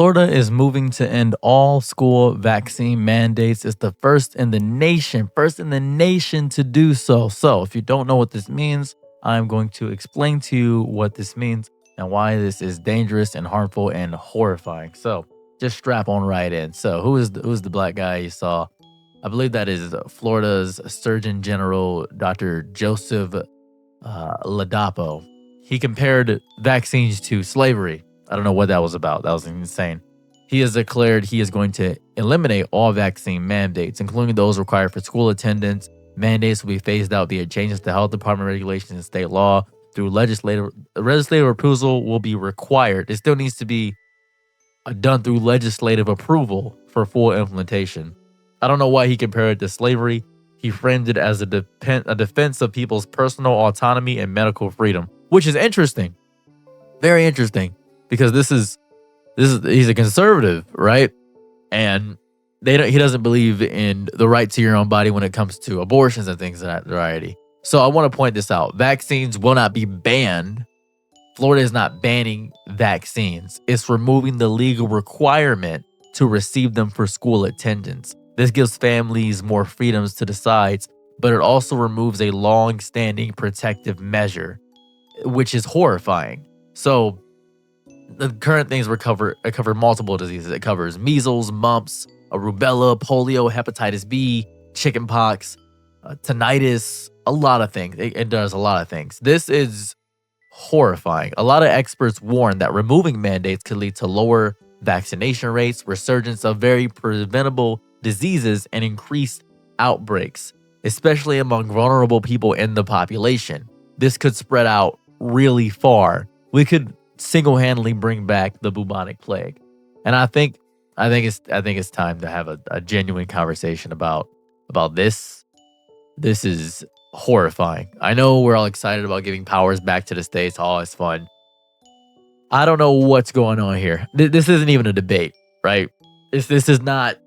Florida is moving to end all school vaccine mandates. It's the first in the nation to do so. So, if you don't know what this means, I'm going to explain to you what this means and why this is dangerous and harmful and horrifying. So, just strap on right in. So, who's the black guy you saw? I believe that is Florida's Surgeon General, Dr. Joseph Ladapo. He compared vaccines to slavery. I don't know what that was about. That was insane. He has declared he is going to eliminate all vaccine mandates, including those required for school attendance. Mandates will be phased out via changes to health department regulations and state law. Through legislative approval will be required. It still needs to be done through legislative approval for full implementation. I don't know why he compared it to slavery. He framed it as a defense of people's personal autonomy and medical freedom, which is interesting. Very interesting, because he's a conservative, right? And he doesn't believe in the right to your own body when it comes to abortions and things of that variety. So I want to point this out. Vaccines will not be banned. Florida is not banning vaccines. It's removing the legal requirement to receive them for school attendance. This gives families more freedoms to decide, but it also removes a long-standing protective measure, which is horrifying. So the current things cover multiple diseases. It covers measles, mumps, rubella, polio, hepatitis B, chickenpox, tinnitus, a lot of things. It does a lot of things. This is horrifying. A lot of experts warn that removing mandates could lead to lower vaccination rates, resurgence of very preventable diseases, and increased outbreaks, especially among vulnerable people in the population. This could spread out really far. We could single-handedly bring back the bubonic plague. And I think it's time to have a genuine conversation about this. This is horrifying. I know we're all excited about giving powers back to the states. Oh, it's fun. I don't know what's going on here. This isn't even a debate, right? This is not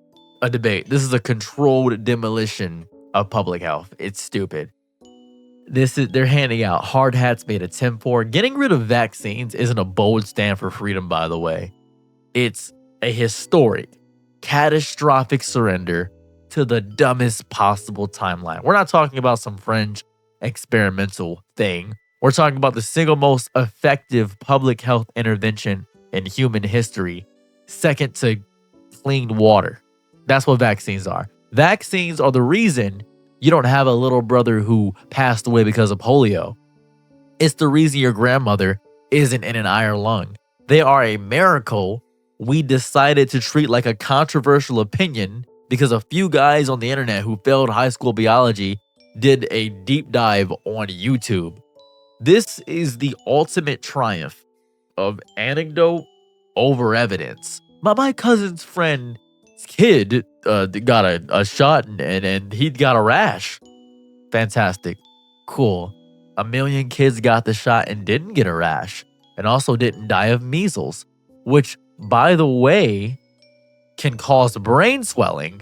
a debate. This is a controlled demolition of public health. It's stupid. They're handing out hard hats made of tinfoil. Getting rid of vaccines isn't a bold stand for freedom, by the way. It's a historic, catastrophic surrender to the dumbest possible timeline. We're not talking about some fringe experimental thing. We're talking about the single most effective public health intervention in human history, second to clean water. That's what vaccines are. Vaccines are the reason you don't have a little brother who passed away because of polio. It's the reason your grandmother isn't in an iron lung. They are a miracle we decided to treat like a controversial opinion because a few guys on the internet who failed high school biology did a deep dive on YouTube. This is the ultimate triumph of anecdote over evidence. My cousin's friend's kid got a shot and he got a rash. Fantastic. Cool. 1 million kids got the shot and didn't get a rash, and also didn't die of measles, which, by the way, can cause brain swelling.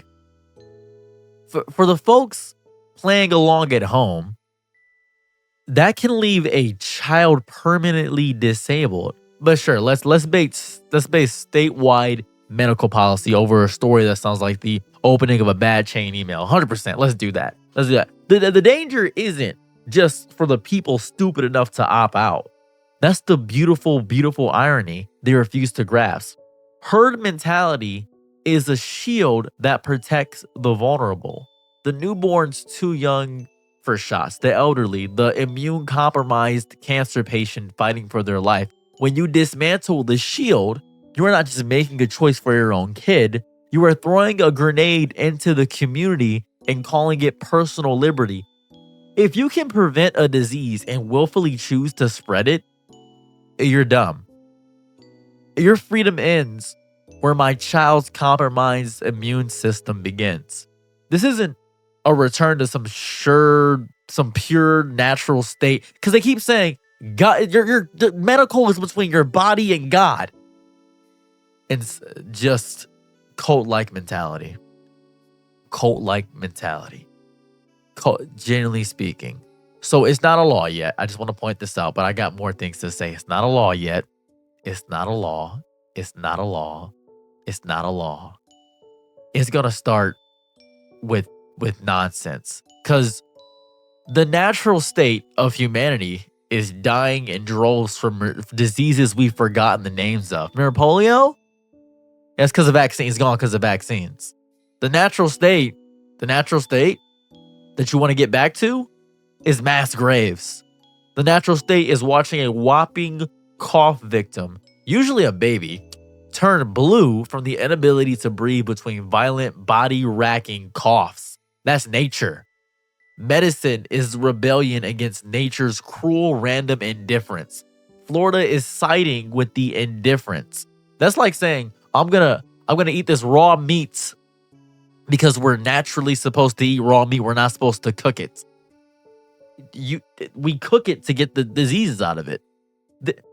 For the folks playing along at home, that can leave a child permanently disabled. But sure, let's base statewide medical policy over a story that sounds like the opening of a bad chain email. 100%. Let's do that. The danger isn't just for the people stupid enough to opt out. That's the beautiful, beautiful irony they refuse to grasp. Herd mentality is a shield that protects the vulnerable. The newborns too young for shots, the elderly, the immune-compromised cancer patient fighting for their life. When you dismantle the shield, you are not just making a choice for your own kid, you are throwing a grenade into the community and calling it personal liberty. If you can prevent a disease and willfully choose to spread it, you're dumb. Your freedom ends where my child's compromised immune system begins. This isn't a return to some pure natural state, because they keep saying God, your medical is between your body and God. It's just cult-like mentality. Generally speaking. So it's not a law yet. I just want to point this out, but I got more things to say. It's not a law yet. It's not a law. It's not a law. It's not a law. It's gonna start with nonsense. Cause the natural state of humanity is dying in droves from diseases we've forgotten the names of. Remember polio? That's because of vaccines. It's gone because of vaccines. The natural state that you want to get back to is mass graves. The natural state is watching a whopping cough victim, usually a baby, turn blue from the inability to breathe between violent body-racking coughs. That's nature. Medicine is rebellion against nature's cruel random indifference. Florida is siding with the indifference. That's like saying, I'm gonna eat this raw meat because we're naturally supposed to eat raw meat. We're not supposed to cook it. We cook it to get the diseases out of it.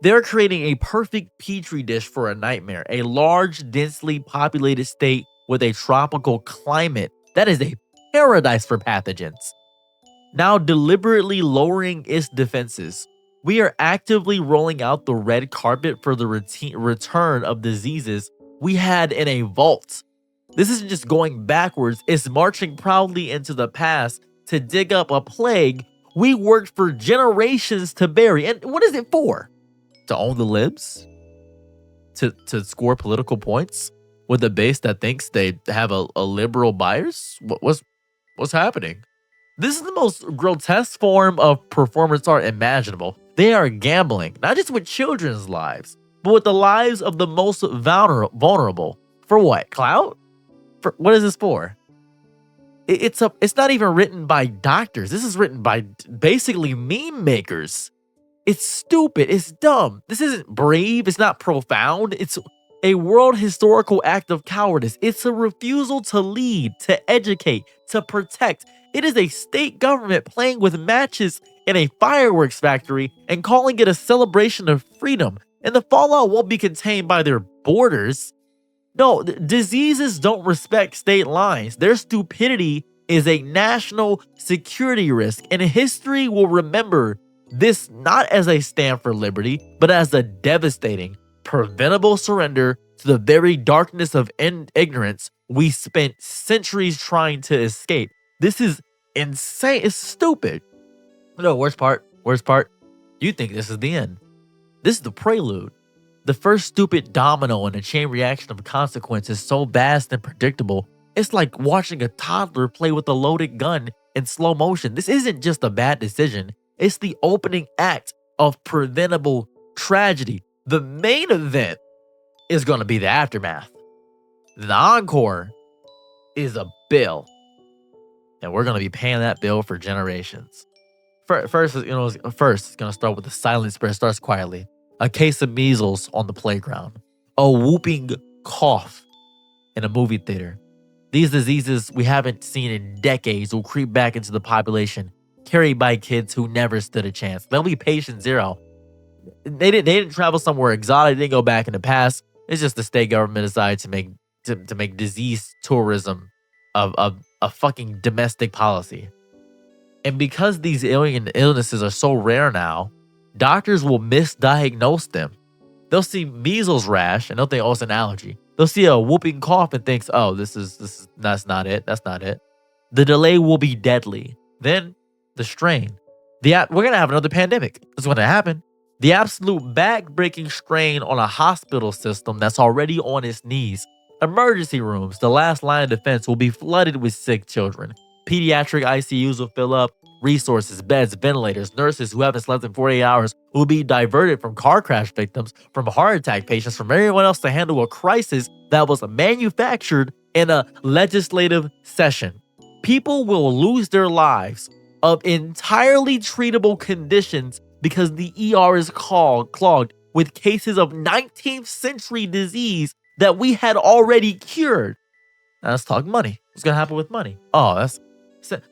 They're creating a perfect petri dish for a nightmare. A large, densely populated state with a tropical climate. That is a paradise for pathogens. Now deliberately lowering its defenses. We are actively rolling out the red carpet for the return of diseases we had in a vault. This isn't just going backwards, it's marching proudly into the past to dig up a plague we worked for generations to bury. And what is it for? To own the libs? To score political points with a base that thinks they have a liberal bias? What's happening? This is the most grotesque form of performance art imaginable. They are gambling, not just with children's lives, but with the lives of the most vulnerable. For what? Clout? For what is this for? It's not even written by doctors. This is written by basically meme makers. It's stupid. It's dumb. This isn't brave. It's not profound. It's a world historical act of cowardice. It's a refusal to lead, to educate, to protect. It is a state government playing with matches in a fireworks factory and calling it a celebration of freedom. And the fallout won't be contained by their borders. No, diseases don't respect state lines. Their stupidity is a national security risk, and history will remember this not as a stand for liberty, but as a devastating, preventable surrender to the very darkness of ignorance we spent centuries trying to escape. This is insane. It's stupid. No, worst part. You think this is the end. This is the prelude. The first stupid domino in a chain reaction of consequences so vast and predictable, it's like watching a toddler play with a loaded gun in slow motion. This isn't just a bad decision. It's the opening act of preventable tragedy. The main event is going to be the aftermath. The encore is a bill. And we're going to be paying that bill for generations. First, it's going to start with the silence, but it starts quietly. A case of measles on the playground. A whooping cough in a movie theater. These diseases we haven't seen in decades will creep back into the population, carried by kids who never stood a chance. They'll be patient zero. They didn't travel somewhere exotic. They didn't go back in the past. It's just the state government decided to make disease tourism of a fucking domestic policy. And because these alien illnesses are so rare now, doctors will misdiagnose them. They'll see measles rash and they'll think, oh, it's an allergy. They'll see a whooping cough and thinks, oh, that's not it. That's not it. The delay will be deadly. Then the strain. We're going to have another pandemic. That's going to happen. The absolute back-breaking strain on a hospital system that's already on its knees. Emergency rooms, the last line of defense, will be flooded with sick children. Pediatric ICUs will fill up. Resources, beds, ventilators, nurses who haven't slept in 48 hours will be diverted from car crash victims, from heart attack patients, from everyone else to handle a crisis that was manufactured in a legislative session. People will lose their lives of entirely treatable conditions because the ER is clogged with cases of 19th century disease that we had already cured. Now let's talk money. What's going to happen with money?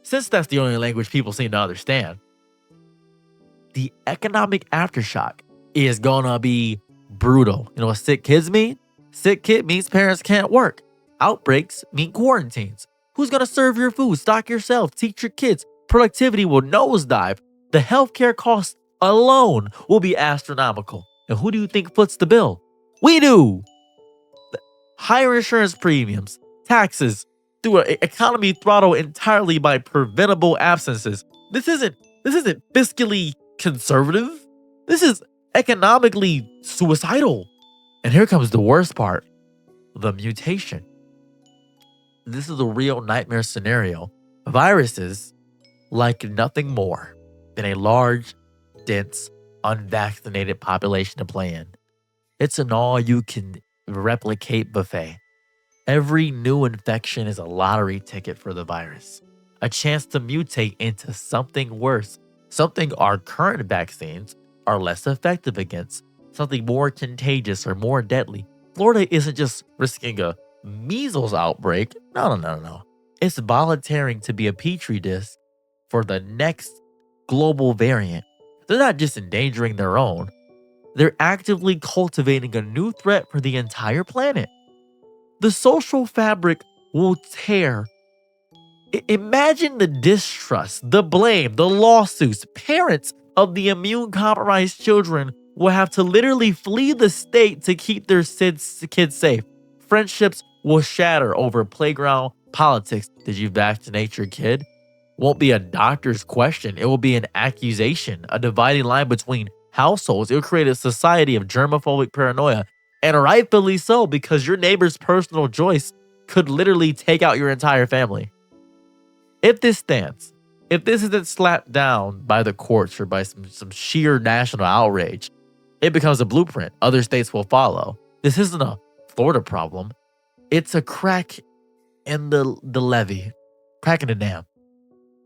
Since that's the only language people seem to understand, the economic aftershock is gonna be brutal. You know what sick kids mean? Sick kid means parents can't work. Outbreaks mean quarantines. Who's gonna serve your food, stock yourself, teach your kids? Productivity will nosedive. The healthcare costs alone will be astronomical. And who do you think foots the bill? We do! higher insurance premiums, taxes, through an economy throttled entirely by preventable absences. This isn't fiscally conservative. This is economically suicidal. And here comes the worst part, the mutation. This is a real nightmare scenario. Viruses like nothing more than a large, dense, unvaccinated population to play in. It's an all-you-can-replicate buffet. Every new infection is a lottery ticket for the virus, a chance to mutate into something worse, something our current vaccines are less effective against, something more contagious or more deadly. Florida isn't just risking a measles outbreak. No. It's volunteering to be a petri dish for the next global variant. They're not just endangering their own, they're actively cultivating a new threat for the entire planet. The social fabric will tear. Imagine the distrust, the blame, the lawsuits. Parents of the immune-compromised children will have to literally flee the state to keep their kids safe. Friendships will shatter over playground politics. Did you vaccinate your kid? Won't be a doctor's question. It will be an accusation, a dividing line between households. It will create a society of germophobic paranoia, and rightfully so, because your neighbor's personal choice could literally take out your entire family. If this stands, if this isn't slapped down by the courts or by some sheer national outrage, it becomes a blueprint. Other states will follow. This isn't a Florida problem. It's a crack in the levee, crack in the dam.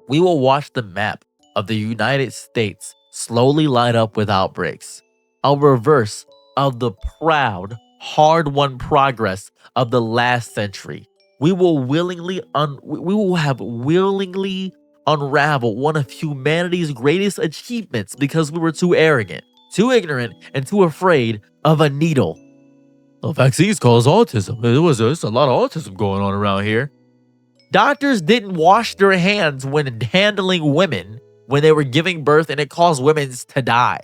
We will watch the map of the United States slowly light up with outbreaks, a reverse of the proud, hard-won progress of the last century. We will willingly unravel one of humanity's greatest achievements because we were too arrogant, too ignorant, and too afraid of a needle. The vaccines cause autism. There's a lot of autism going on around here. Doctors didn't wash their hands when handling women when they were giving birth, and it caused women to die.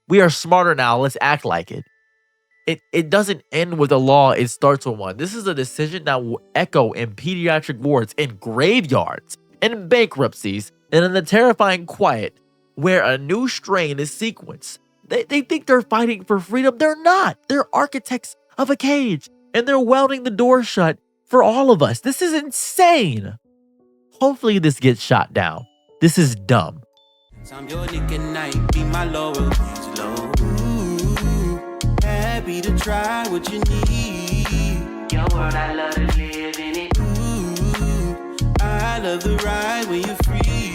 We are smarter now. Let's act like it. It doesn't end with a law. It starts with one. This is a decision that will echo in pediatric wards, in graveyards, in bankruptcies, and in the terrifying quiet where a new strain is sequenced. They think they're fighting for freedom. They're not. They're architects of a cage, and they're welding the door shut for all of us. This is insane. Hopefully this gets shot down. This is dumb. I'm your nigga night, be my loyalties low. Happy to try what you need. Your world, I love to live in it. I love the ride when you're free.